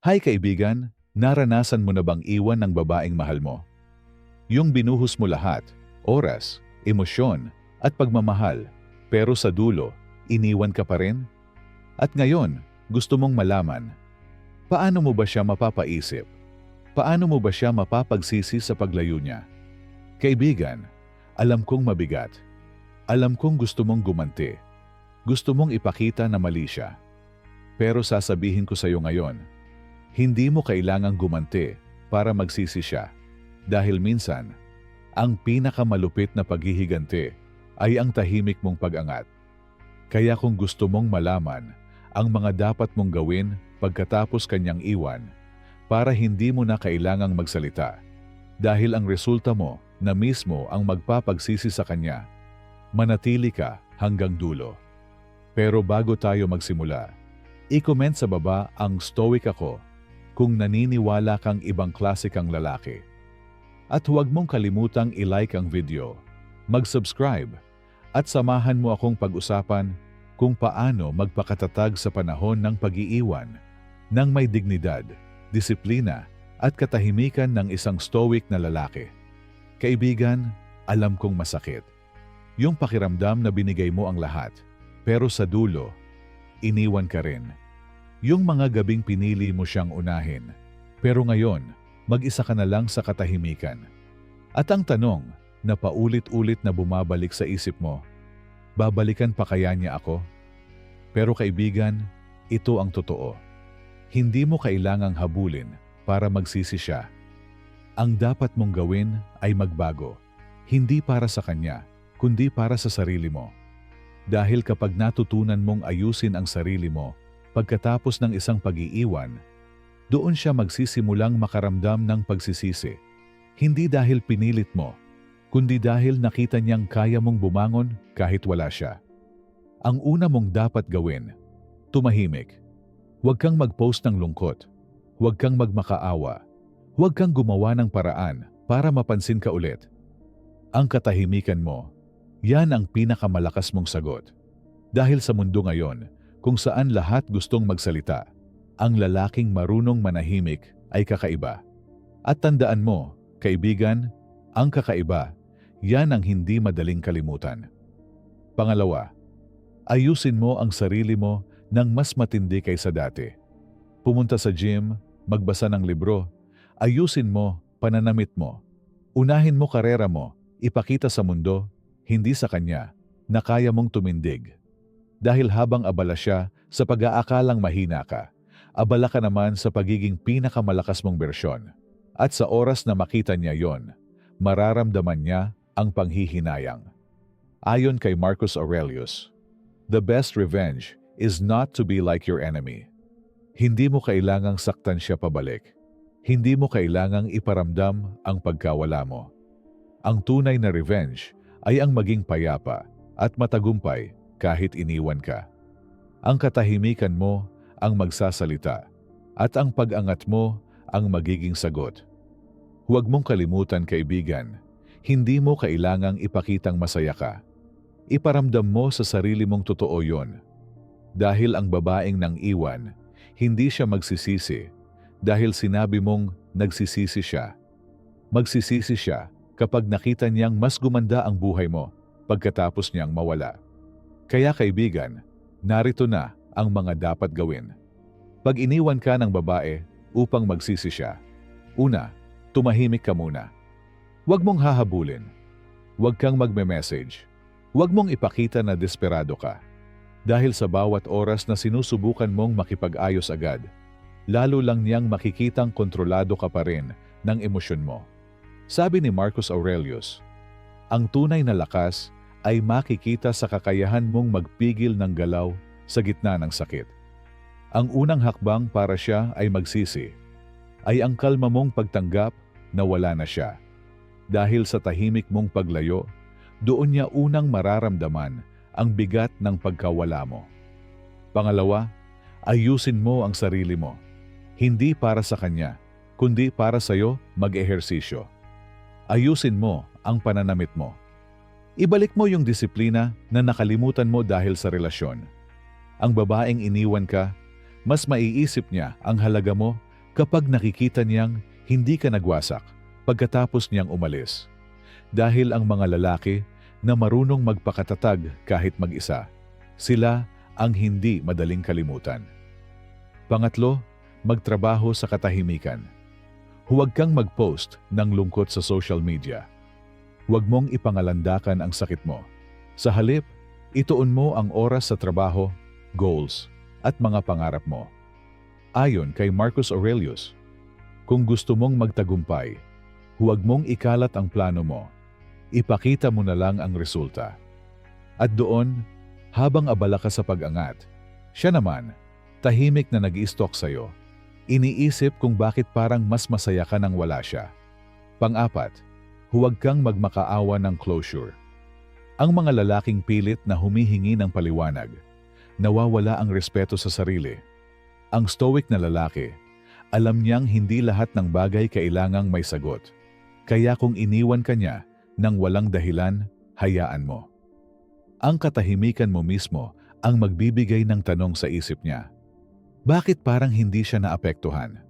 Hi kaibigan, naranasan mo na bang iwan ng babaeng mahal mo? Yung binuhos mo lahat, oras, emosyon, at pagmamahal, pero sa dulo, iniwan ka pa rin? At ngayon, gusto mong malaman, paano mo ba siya mapapaisip? Paano mo ba siya mapapagsisi sa paglayo niya? Kaibigan, alam kong mabigat. Alam kong gusto mong gumanti. Gusto mong ipakita na mali siya. Pero sasabihin ko sa iyo ngayon, hindi mo kailangang gumanti para magsisi siya. Dahil minsan, ang pinakamalupit na paghihiganti ay ang tahimik mong pag-angat. Kaya kung gusto mong malaman ang mga dapat mong gawin pagkatapos kanyang iwan, para hindi mo na kailangang magsalita. Dahil ang resulta mo na mismo ang magpapagsisi sa kanya, manatili ka hanggang dulo. Pero bago tayo magsimula, i-comment sa baba ang stoic ako kung naniniwala kang ibang klase kang lalaki. At huwag mong kalimutang i-like ang video, mag-subscribe, at samahan mo akong pag-usapan kung paano magpakatatag sa panahon ng pag-iiwan ng may dignidad, disiplina, at katahimikan ng isang stoic na lalaki. Kaibigan, alam kong masakit. Yung pakiramdam na binigay mo ang lahat, pero sa dulo, iniwan ka rin. Yung mga gabing pinili mo siyang unahin, pero ngayon, mag-isa ka na lang sa katahimikan. At ang tanong na paulit-ulit na bumabalik sa isip mo, babalikan pa kaya niya ako? Pero kaibigan, ito ang totoo. Hindi mo kailangang habulin para magsisi siya. Ang dapat mong gawin ay magbago, hindi para sa kanya, kundi para sa sarili mo. Dahil kapag natutunan mong ayusin ang sarili mo pagkatapos ng isang pag-iiwan, doon siya magsisimulang makaramdam ng pagsisisi. Hindi dahil pinilit mo, kundi dahil nakita niyang kaya mong bumangon kahit wala siya. Ang una mong dapat gawin, tumahimik. Huwag kang mag-post ng lungkot. Huwag kang magmakaawa. Huwag kang gumawa ng paraan para mapansin ka ulit. Ang katahimikan mo, yan ang pinakamalakas mong sagot. Dahil sa mundo ngayon, kung saan lahat gustong magsalita, ang lalaking marunong manahimik ay kakaiba. At tandaan mo, kaibigan, ang kakaiba, yan ang hindi madaling kalimutan. Pangalawa, ayusin mo ang sarili mo ng mas matindi kaysa dati. Pumunta sa gym, magbasa ng libro, ayusin mo pananamit mo. Unahin mo karera mo, ipakita sa mundo, hindi sa kanya, na kaya mong tumindig. Dahil habang abala siya sa pag-aakalang mahina ka, abala ka naman sa pagiging pinakamalakas mong bersyon. At sa oras na makita niya yon, mararamdaman niya ang panghihinayang. Ayon kay Marcus Aurelius, the best revenge is not to be like your enemy. Hindi mo kailangang saktan siya pabalik. Hindi mo kailangang iparamdam ang pagkawala mo. Ang tunay na revenge ay ang maging payapa at matagumpay kahit iniwan ka. Ang katahimikan mo ang magsasalita at ang pag-angat mo ang magiging sagot. Huwag mong kalimutan kaibigan, hindi mo kailangang ipakitang masaya ka. Iparamdam mo sa sarili mong totoo yon. Dahil ang babaeng nang iwan, hindi siya magsisisi dahil sinabi mong nagsisisi siya. Magsisisi siya kapag nakita niyang mas gumanda ang buhay mo pagkatapos niyang mawala. Kaya kaibigan, narito na ang mga dapat gawin. Pag iniwan ka ng babae upang magsisi siya, una, tumahimik ka muna. Huwag mong hahabulin. Huwag kang magme-message. Huwag mong ipakita na desperado ka. Dahil sa bawat oras na sinusubukan mong makipag-ayos agad, lalo lang niyang makikitang kontrolado ka pa rin ng emosyon mo. Sabi ni Marcus Aurelius, ang tunay na lakas ay makikita sa kakayahan mong magpigil ng galaw sa gitna ng sakit. Ang unang hakbang para siya ay magsisi, ay ang kalma mong pagtanggap na wala na siya. Dahil sa tahimik mong paglayo, doon niya unang mararamdaman ang bigat ng pagkawala mo. Pangalawa, ayusin mo ang sarili mo. Hindi para sa kanya, kundi para sa'yo mag-ehersisyo. Ayusin mo ang pananamit mo. Ibalik mo yung disiplina na nakalimutan mo dahil sa relasyon. Ang babaeng iniwan ka, mas maiisip niya ang halaga mo Kapag nakikita niyang hindi ka nagwasak pagkatapos niyang umalis. Dahil ang mga lalaki na marunong magpakatatag kahit mag-isa, sila ang hindi madaling kalimutan. Pangatlo, magtrabaho sa katahimikan. Huwag kang mag-post ng lungkot sa social media. Huwag mong ipangalandakan ang sakit mo. Sa halip, ituon mo ang oras sa trabaho, goals, at mga pangarap mo. Ayon kay Marcus Aurelius, kung gusto mong magtagumpay, huwag mong ikalat ang plano mo. Ipakita mo na lang ang resulta. At doon, habang abala ka sa pag-angat, siya naman, tahimik na nag-i-stalk sa'yo. Iniisip kung bakit parang mas masaya ka nang wala siya. Pang-apat, huwag kang magmakaawa ng closure. Ang mga lalaking pilit na humihingi ng paliwanag, nawawala ang respeto sa sarili. Ang stoic na lalaki, alam niyang hindi lahat ng bagay kailangang may sagot. Kaya kung iniwan ka niya nang walang dahilan, hayaan mo. Ang katahimikan mo mismo ang magbibigay ng tanong sa isip niya. Bakit parang hindi siya naapektuhan?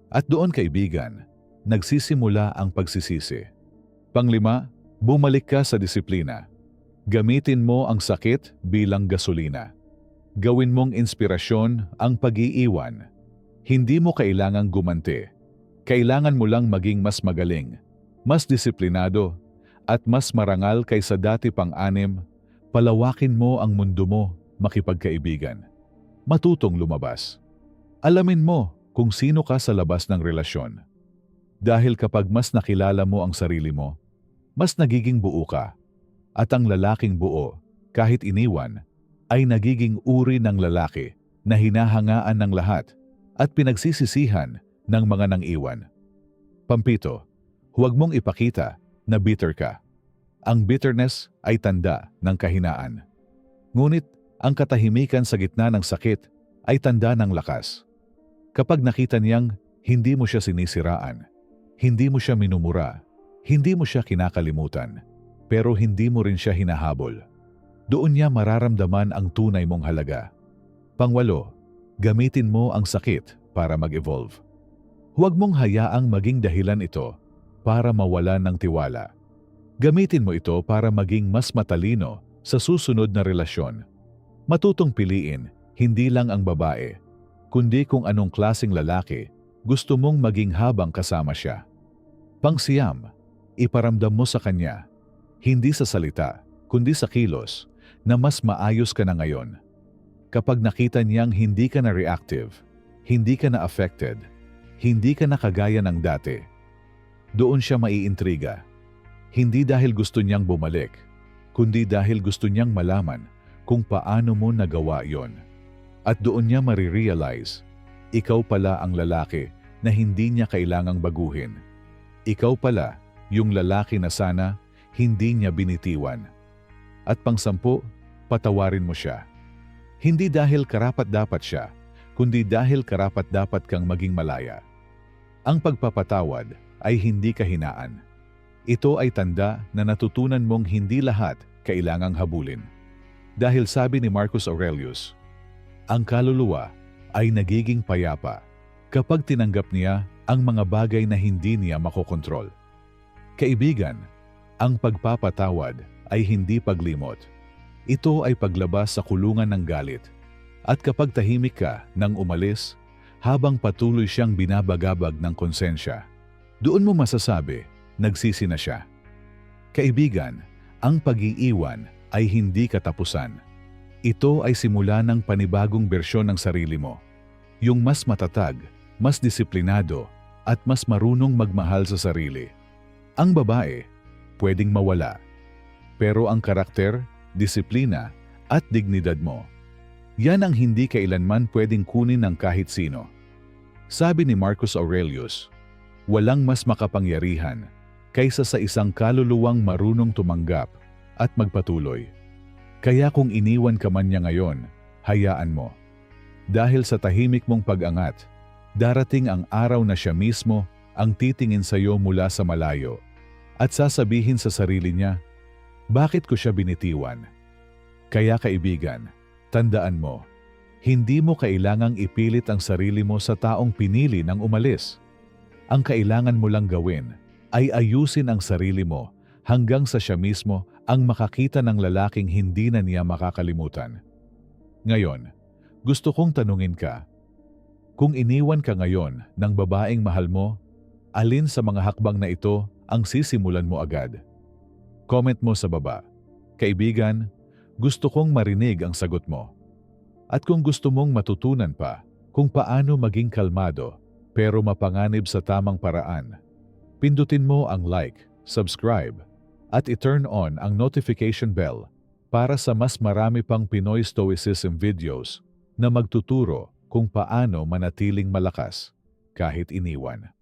At doon, kaibigan, nagsisimula ang pagsisisi. Panglima, bumalik ka sa disiplina. Gamitin mo ang sakit bilang gasolina. Gawin mong inspirasyon ang pag-iiwan. Hindi mo kailangang gumanti. Kailangan mo lang maging mas magaling, mas disiplinado, at mas marangal kaysa dati pang-anim. Palawakin mo ang mundo mo, makipagkaibigan. Matutong lumabas. Alamin mo kung sino ka sa labas ng relasyon. Dahil kapag mas nakilala mo ang sarili mo, mas nagiging buo ka. At ang lalaking buo, kahit iniwan, ay nagiging uri ng lalaki na hinahangaan ng lahat at pinagsisisihan ng mga nang-iwan. Pampito, huwag mong ipakita na bitter ka. Ang bitterness ay tanda ng kahinaan. Ngunit ang katahimikan sa gitna ng sakit ay tanda ng lakas. Kapag nakita niyang hindi mo siya sinisiraan, hindi mo siya minumura, hindi mo siya kinakalimutan, pero hindi mo rin siya hinahabol, doon niya mararamdaman ang tunay mong halaga. Pangwalo, gamitin mo ang sakit para mag-evolve. Huwag mong hayaang maging dahilan ito para mawalan ng tiwala. Gamitin mo ito para maging mas matalino sa susunod na relasyon. Matutong piliin hindi lang ang babae, kundi kung anong klaseng lalaki gusto mong maging habang kasama siya. Pangsiyam, iparamdam mo sa kanya, hindi sa salita, kundi sa kilos, na mas maayos ka na ngayon. Kapag nakita niyang hindi ka na reactive, hindi ka na affected, hindi ka na kagaya ng dati, doon siya maiintriga. Hindi dahil gusto niyang bumalik, kundi dahil gusto niyang malaman kung paano mo nagawa yon. At doon niya marirealize, ikaw pala ang lalaki na hindi niya kailangang baguhin. Ikaw pala yung lalaki na sana hindi niya binitiwan. At pangsampu, patawarin mo siya. Hindi dahil karapat-dapat siya, kundi dahil karapat-dapat kang maging malaya. Ang pagpapatawad ay hindi kahinaan. Ito ay tanda na natutunan mong hindi lahat kailangang habulin. Dahil sabi ni Marcus Aurelius, ang kaluluwa ay nagiging payapa kapag tinanggap niya ang mga bagay na hindi niya makokontrol. Kaibigan, ang pagpapatawad ay hindi paglimot. Ito ay paglabas sa kulungan ng galit. At kapag tahimik ka nang umalis, habang patuloy siyang binabagabag ng konsensya, doon mo masasabi, nagsisi na siya. Kaibigan, ang pag-iiwan ay hindi katapusan. Ito ay simula ng panibagong bersyon ng sarili mo. Yung mas matatag, mas disiplinado, at mas marunong magmahal sa sarili. Ang babae, pwedeng mawala. Pero ang karakter, disiplina, at dignidad mo, yan ang hindi kailanman pwedeng kunin ng kahit sino. Sabi ni Marcus Aurelius, walang mas makapangyarihan kaysa sa isang kaluluwang marunong tumanggap at magpatuloy. Kaya kung iniwan ka man niya ngayon, hayaan mo. Dahil sa tahimik mong pag-angat, darating ang araw na siya mismo ang titingin sa iyo mula sa malayo at sasabihin sa sarili niya, bakit ko siya binitiwan? Kaya kaibigan, tandaan mo, Hindi mo kailangang ipilit ang sarili mo sa taong pinili ng umalis. Ang kailangan mo lang gawin ay ayusin ang sarili mo hanggang sa siya mismo ang makakita ng lalaking hindi na niya makakalimutan. Ngayon, gusto kong tanungin ka, kung iniwan ka ngayon ng babaeng mahal mo, alin sa mga hakbang na ito ang sisimulan mo agad? Comment mo sa baba. Kaibigan, gusto kong marinig ang sagot mo. At kung gusto mong matutunan pa kung paano maging kalmado pero mapanganib sa tamang paraan, pindutin mo ang like, subscribe, at i-turn on ang notification bell para sa mas marami pang Pinoy Stoicism videos na magtuturo kung paano manatiling malakas kahit iniwan.